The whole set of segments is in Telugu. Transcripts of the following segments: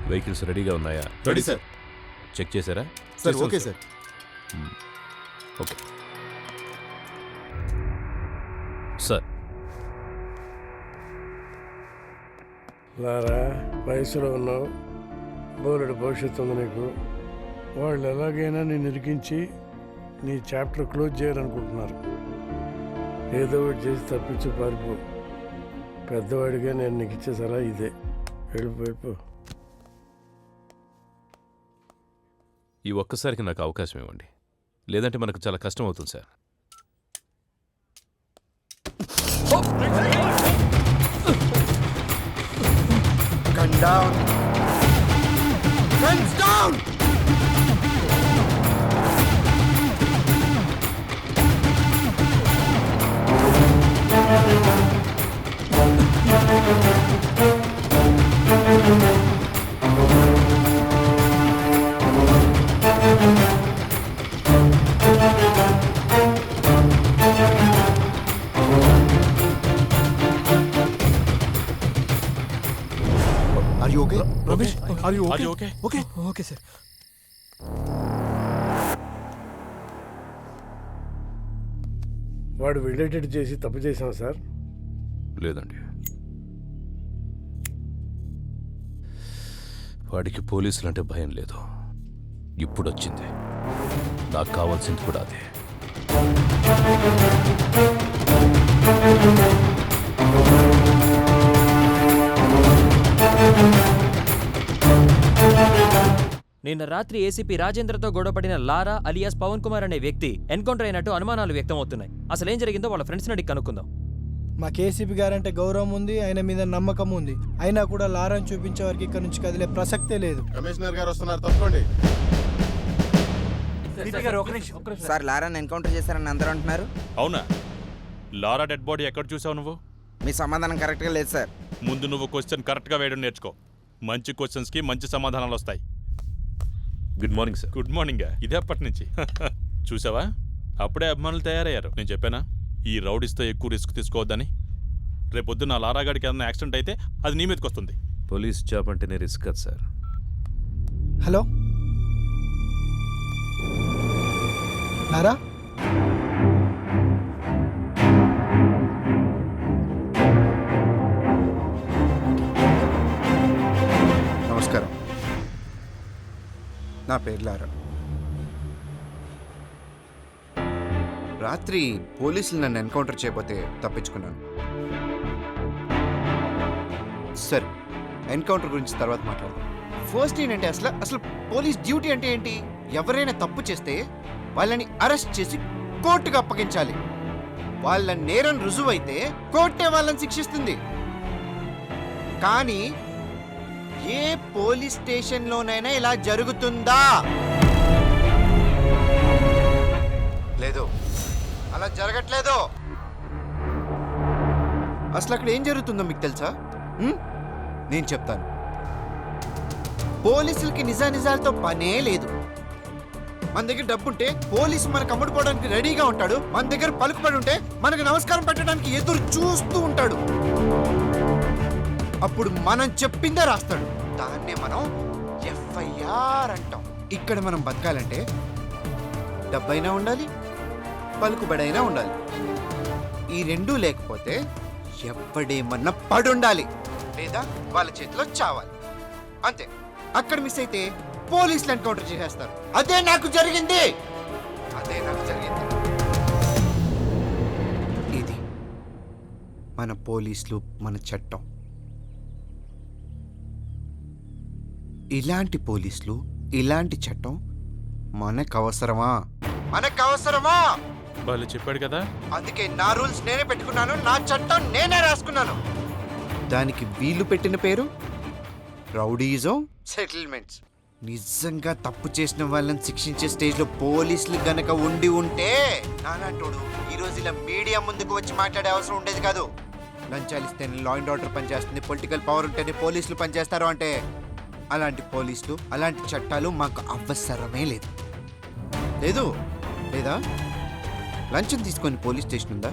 వెహికల్స్ రెడీగా ఉన్నాయా? Ready sir. చెక్ చేశారా? Sir okay sir. Okay sir. లారా, వయసులో ఉన్నావు, బోలెడు భవిష్యత్తు ఉంది నీకు. వాళ్ళు ఎలాగైనా నేను ఇరికించి నీ చాప్టర్ క్లోజ్ చేయాలనుకుంటున్నారు. ఏదో ఒకటి చేసి తప్పించి పారిపో. పెద్దవాడిగా నేను నీకు ఇచ్చేసారా ఇదే. వెళ్ళిపోయిపో. ఈ ఒక్కసారికి నాకు అవకాశం ఇవ్వండి, లేదంటే మనకు చాలా కష్టం అవుతుంది sir. Gun down. Guns down. Are you okay? Ramesh, are you okay? Okay. Okay sir. వాడు రిలేటెడ్ చేసి తప్పు చేశాం సార్. లేదండి, వాడికి పోలీసులు అంటే భయం లేదు. ఇప్పుడు వచ్చింది, నాకు కావాల్సింది కూడా అదే. నిన్న రాత్రి ఏసీపీ రాజేంద్రతో గొడవపడిన లారా అలియాస్ పవన్ కుమార్ అనే వ్యక్తి ఎన్కౌంటర్ అయినట్టు అనుమానాలు వ్యక్తమవుతున్నాయి. అసలేం జరిగిందో వాళ్ళ ఫ్రెండ్స్ అడిగి కనుక్కుందాం. మా కేసీపీ గారంటే గౌరవం ఉంది, ఆయన మీద నమ్మకం ఉంది. అయినా కూడా లారాను చూపించే వారికి ఇక్కడ నుంచి కదిలే ప్రసక్తే లేదు. కమిషనర్ గారు వస్తున్నారు, తప్పండి. సార్, లారాని ఎన్కౌంటర్ చేశారని అందరూ అంటున్నారు. అవునా? లారా డెడ్ బాడీ ఎక్కడ చూసావు నువ్వు? మీ సమాధానం కరెక్ట్గా లేదు సార్. ముందు నువ్వు క్వశ్చన్ కరెక్ట్గా వేయడం నేర్చుకో. మంచి క్వశ్చన్స్కి మంచి సమాధానాలు వస్తాయి. Good morning sir. Good morning. ఇదే అప్పటి నుంచి చూసావా, అప్పుడే అభిమానులు తయారయ్యారు. నేను చెప్పానా ఈ రౌడీస్తో ఎక్కువ రిస్క్ తీసుకోవద్దని? రేపొద్దు నా లారాగాడికి ఏదైనా యాక్సిడెంట్ అయితే అది నీ మీదకి వస్తుంది. పోలీస్ జాబ్ అంటేనే రిస్క్ కదా సార్. హలో లారా, నమస్కారం, నా పేరు లారా. రాత్రి పోలీసులు నన్ను ఎన్కౌంటర్ చేయబోతే తప్పించుకున్నాను. సరే, ఎన్కౌంటర్ గురించి తర్వాత మాట్లాడదాం. ఫస్ట్ ఏంటంటే అసలు పోలీస్ డ్యూటీ అంటే ఏంటి? ఎవరైనా తప్పు చేస్తే వాళ్ళని అరెస్ట్ చేసి కోర్టుకు అప్పగించాలి. వాళ్ళ నేరం రుజువైతే కోర్టే వాళ్ళని శిక్షిస్తుంది. కానీ ఏ పోలీస్ స్టేషన్లోనైనా ఇలా జరుగుతుందా? లేదు, అలా జరగట్లేదు. అసలు అక్కడ ఏం జరుగుతుందో మీకు తెలుసా? నేను చెప్తాను. పోలీసులకి నిజానిజాలతో పనే లేదు. మన దగ్గర డబ్బుంటే పోలీసు మనకు అమ్ముడుకోవడానికి రెడీగా ఉంటాడు. మన దగ్గర పలుకుబడి ఉంటే మనకు నమస్కారం పెట్టడానికి ఎదురు చూస్తూ ఉంటాడు. అప్పుడు మనం చెప్పిందే రాస్తాడు. దాన్నే మనం ఎఫ్ఐఆర్ అంటాం. ఇక్కడ మనం బతకాలంటే డబ్బైనా ఉండాలి, పలుకుబడైనా ఉండాలి. ఈ రెండూ లేకపోతే ఎవ్వడేమన్నా పడుండాలి, లేదా వాళ్ళ చేతిలో చావాలి. అంతే. అక్కడ మిస్ అయితే పోలీసులు ఎన్కౌంటర్ చేసేస్తారు. అదే నాకు జరిగింది. ఇది మన పోలీసులు, మన చట్టం. ఇలాంటి పోలీసులు, ఇలాంటి చట్టం మనకు అవసరమా? వాళ్ళు చెప్పాడు కదా, అందుకే నా రూల్స్ నేనే పెట్టుకున్నాను, నా చట్టం నేనే రాసుకున్నాను. దానికి వీళ్ళు పెట్టిన పేరు రౌడీజం సెటిల్మెంట్స్. నిజంగా తప్పు చేసిన వాళ్ళని శిక్షించే స్టేజ్లో పోలీసులు గనక ఉండి ఉంటే నానంటోడు ఈరోజు ఇలా మీడియా ముందుకు వచ్చి మాట్లాడే అవసరం ఉండేది కాదు. లంచాలు ఇస్తేనే లా అండ్ ఆర్డర్ పనిచేస్తుంది, పొలిటికల్ పవర్ ఉంటేనే పోలీసులు పనిచేస్తారు అంటే అలాంటి పోలీసులు, అలాంటి చట్టాలు మాకు అవసరమే లేదు. లేదా? లంచం తీసుకొని పోలీస్ స్టేషన్ ఉందా?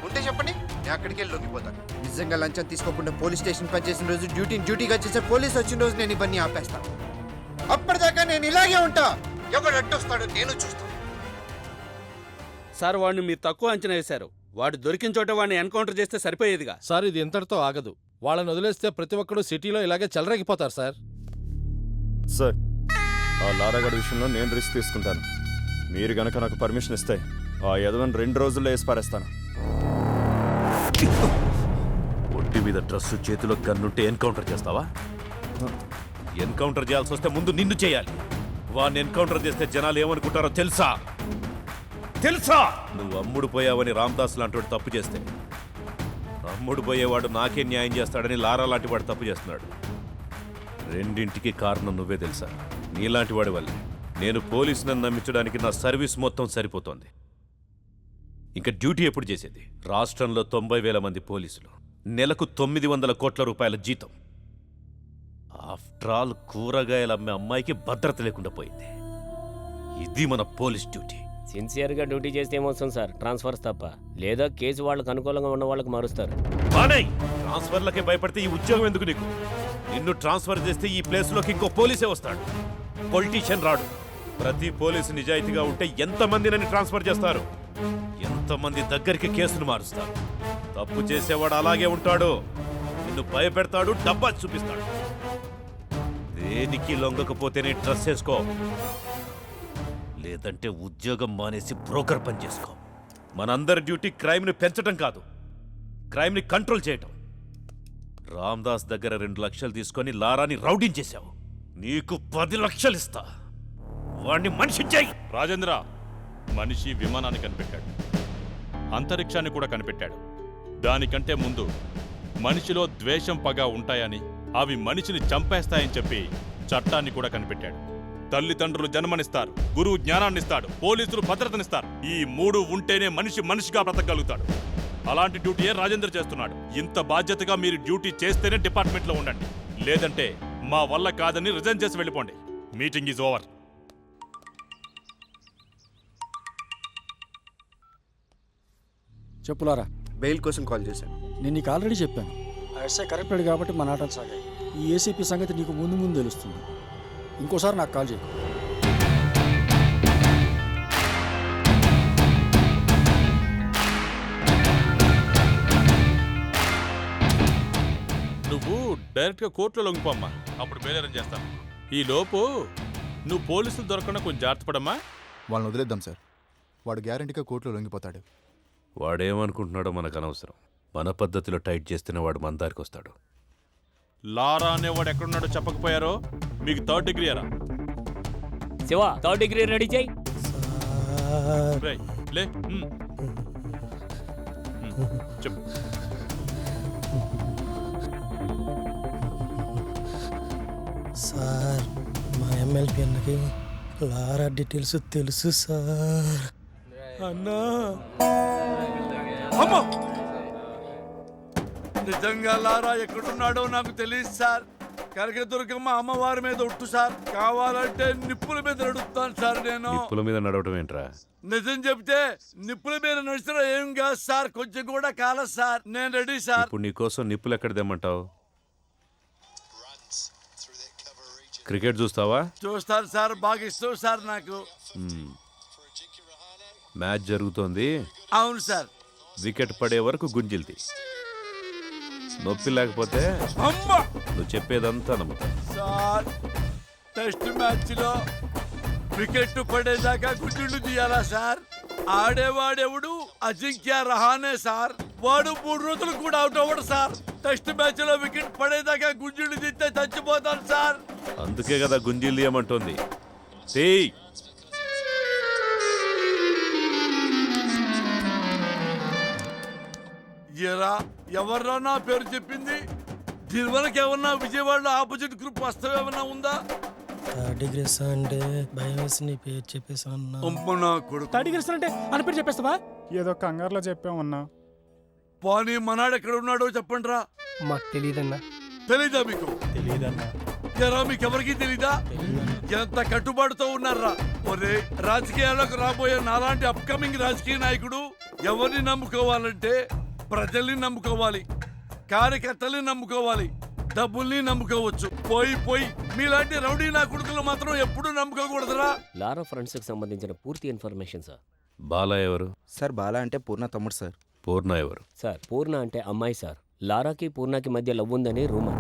ఉంటే చెప్పండి, నేను అక్కడికి వెళ్ళి లొంగిపోతాను. నిజంగా లంచం తీసుకోకుండా పోలీస్ స్టేషన్ పనిచేసిన రోజు డ్యూటీగా చేసే పోలీస్ వచ్చిన రోజు నేను ఇవన్నీ ఆపేస్తాను. అప్పటిదాకా నేను ఇలాగే ఉంటా. ఎవడు అడ్డొస్తాడో నేను చూస్తాను. సార్ వాడిని మీరు తక్కువ అంచనా వేశారు. వాడు దొరికిన చోట వాడిని ఎన్కౌంటర్ చేస్తే సరిపోయేదిగా. సార్ ఇది ఇంతటితో ఆగదు. వాళ్ళని వదిలేస్తే ప్రతి ఒక్కడు సిటీలో ఇలాగే చెలరేగిపోతారు సార్. సార్ ఆ లారాగడ్ విషయంలో నేను రిస్క్ తీసుకుంటాను. మీరు గనక నాకు పర్మిషన్ ఇస్తే ఆ యదవని 2 రోజుల్లో వేసి పారేస్తాను. ఒంటి మీద డ్రెస్సు చేతిలో గన్నుంటే ఎన్కౌంటర్ చేస్తావా? ఎన్కౌంటర్ చేయాల్సి వస్తే ముందు నిన్ను చేయాలి. వాడిని ఎన్కౌంటర్ చేస్తే జనాలు ఏమనుకుంటారో తెలుసా? నువ్వు అమ్ముడు పోయావని రామ్దాస్ లాంటి తప్పు చేస్తే అమ్ముడు పోయేవాడు నాకే న్యాయం చేస్తాడని లారా లాంటి వాడు తప్పు చేస్తున్నాడు. రెండింటికి కారణం నువ్వే తెలుసా? నీలాంటి వాడి వల్లే నేను పోలీసులను నమ్మించడానికి నా సర్వీస్ మొత్తం సరిపోతోంది. ఇంకా డ్యూటీ ఎప్పుడు చేసేది? రాష్ట్రంలో 90,000 మంది పోలీసులు, నెలకు 900 కోట్ల రూపాయల జీతం. ఆఫ్టర్ ఆల్ కూరగాయలు అమ్మే అమ్మాయికి భద్రత లేకుండా పోయింది. ఇది మన పోలీస్ డ్యూటీ. సిన్సియర్గా డ్యూటీ చేస్తే ఏమొస్తుంది సార్? ట్రాన్స్ఫర్స్ తప్ప. లేదా కేసు వాళ్ళకి అనుకూలంగా ఉన్న వాళ్ళకి మారుస్తారు. ట్రాన్స్ఫర్లకే భయపడితే ఈ ఉద్యోగం ఎందుకు నీకు? నిన్ను ట్రాన్స్ఫర్ చేస్తే ఈ ప్లేస్లోకి ఇంకో పోలీసే వస్తాడు, పొలిటీషియన్ రాడు. ప్రతి పోలీసు నిజాయితీగా ఉంటే ఎంతమంది నన్ను ట్రాన్స్ఫర్ చేస్తారు? ఎంతమంది దగ్గరికి కేసును మారుస్తారు? తప్పు చేసేవాడు అలాగే ఉంటాడు. నిన్ను భయపెడతాడు, డబ్బా చూపిస్తాడు. దేనికి లొంగకపోతేనే డ్రెస్ వేసుకో, లేదంటే ఉద్యోగం మానేసి బ్రోకర్ పని చేసుకో. మనందరి డ్యూటీ క్రైమ్ని పెంచడం కాదు, క్రైమ్ని కంట్రోల్ చేయటం. రామ్దాస్ దగ్గర 2 లక్షలు తీసుకొని లారాని రౌడించేశావు. నీకు 10 లక్షలు ఇస్తా. వాణ్ణి మనిషి చెయ్యి. రాజేంద్ర మనిషి విమానాన్ని కనిపెట్టాడు, అంతరిక్షాన్ని కూడా కనిపెట్టాడు. దానికంటే ముందు మనిషిలో ద్వేషం, పగ ఉంటాయని, అవి మనిషిని చంపేస్తాయని చెప్పి చట్టాన్ని కూడా కనిపెట్టాడు. తల్లిదండ్రులు జన్మనిస్తారు, గురువు జ్ఞానాన్నిస్తాడు, పోలీసులు భద్రతనిస్తారు. ఈ 3 ఉంటేనే మనిషి మనిషిగా బ్రతకగలుగుతాడు. అలాంటి డ్యూటీయే రాజేంద్ర చేస్తున్నాడు. ఇంత బాధ్యతగా మీరు డ్యూటీ చేస్తేనే డిపార్ట్మెంట్లో ఉండండి, లేదంటే మా వల్ల కాదని రిజైన్ చేసి వెళ్ళిపోండి. Meeting is over. చెప్పులారా. బెయిల్ కోసం కాల్ చేశాను. నేను నీకు ఆల్రెడీ చెప్పాను. ఆ ఎస్ఐ కరెక్టెడ్ కాబట్టి మన ఆటలు సాగాయి. ఈ ఏసీపీ సంగతి నీకు ముందు తెలుస్తుంది. ఇంకోసారి నాకు కాల్ చేయకు. నువ్వు డైరెక్ట్గా కోర్టులో లొంగిపోమ్మా, అప్పుడు బెయిల్ చేస్తాను. ఈ లోపు నువ్వు పోలీసులు దొరకకుండా కొంచెం జాగ్రత్త పడమ్మా. వాళ్ళని వదిలేద్దాం సార్. వాడు గ్యారంటీగా కోర్టులో లొంగిపోతాడు. వాడేమనుకుంటున్నాడో మనకు అనవసరం. మన పద్ధతిలో టైట్ చేస్తేనే వాడు మన దారికి వస్తాడు. లారా అనేవాడు ఎక్కడున్నాడో చెప్పకపోయారో మీకు 3rd డిగ్రీ అరా? శివ 3rd డిగ్రీ రెడీ చేయి. రేయ్, లే. చెప్పు. సార్ మా ఎమ్మెల్పీ అన్నకి లారా డీటెయిల్స్ తెలుసు సార్. అన్నా అమ్మా, నిజంగా లారా ఎక్కడున్నాడో నాకు తెలియదు సార్. కనకదుర్గమ్మ అమ్మవారి మీద ఒట్టు సార్. కావాలంటే నిప్పుల మీద నడుస్తాను సార్. నేను నిప్పుల మీద నడవటం ఏంట్రా? నిజం చెప్తే నిప్పుల మీద నడిచినా ఏం కాదు సార్. కొంచెం కూడా కాలేదు సార్. నేను రెడీ సార్. ఇప్పుడు నీకోసం నిప్పులు ఎక్కడ తెమ్మంటావు? క్రికెట్ చూస్తావా? చూస్తాను సార్, బాగా ఇష్టం సార్ నాకు. మ్యాచ్ జరుగుతోంది. అవును సార్. వికెట్ పడే వరకు గుంజిల్ది. నొప్పి లేకపోతే అమ్మా నువ్వు చెప్పేదంతా నమ్ముతా. సార్, టెస్ట్ మ్యాచ్ లో వికెట్ పడేదాకా గుడ్డు తీయాలా సార్? ఆడేవాడెవడు? అజింక్య రహానే సార్. వాడు 3 రోజులు కూడా అవుట్ అవ్వడు సార్. టెస్ట్ మ్యాచ్ లో వికెట్ పడేదాకా గుంజుడు తీస్తే చచ్చిపోతాను సార్. అందుకే కదా గుంజీలు తీయమంటోంది. ఎవర్రా నా పేరు చెప్పింది? దీని వరకు ఏమన్నా విజయవాడలో ఆపోజిట్ గ్రూప్ వస్తావు ఏమన్నా ఉందా? డిగ్రీ అంటే భయం వేసి నీ పేరు చెప్పేసాను. అంటే అని పేరు చెప్పేస్తావా? ఏదో కంగారులో చెప్పామన్నా. పోనీ మనాడు ఎక్కడ ఉన్నాడో చెప్పండి రా. మాకు తెలియదన్నా. తెలీదా మీకు? తెలియదన్నా. మీకు ఎవరికి తెలీదా? ఎంత కట్టుబాటుతో ఉన్నారా? ఒరే, రాజకీయాలకు రాబోయే నాలాంటి అప్కమింగ్ రాజకీయ నాయకుడు ఎవరిని నమ్ముకోవాలంటే ప్రజల్ని నమ్ముకోవాలి. కార్యకర్తల్ని నమ్ముకోవాలి, డబ్బుల్ని నమ్ముకోవచ్చు. పోయి పోయి మీలాంటి రౌడీ నా కొడుకులు మాత్రం ఎప్పుడూ నమ్ముకోకూడదురా. లారా ఫ్రెండ్స్కి సంబంధించిన పూర్తి ఇన్ఫర్మేషన్ సార్. బాలా ఎవరు? సార్ బాలా అంటే పూర్ణ తమ్ముడు సార్. పూర్ణ ఎవరు? సార్ పూర్ణ అంటే అమ్మాయి సార్. లారాకి పూర్ణకి మధ్య లవ్ ఉందని రూమర్.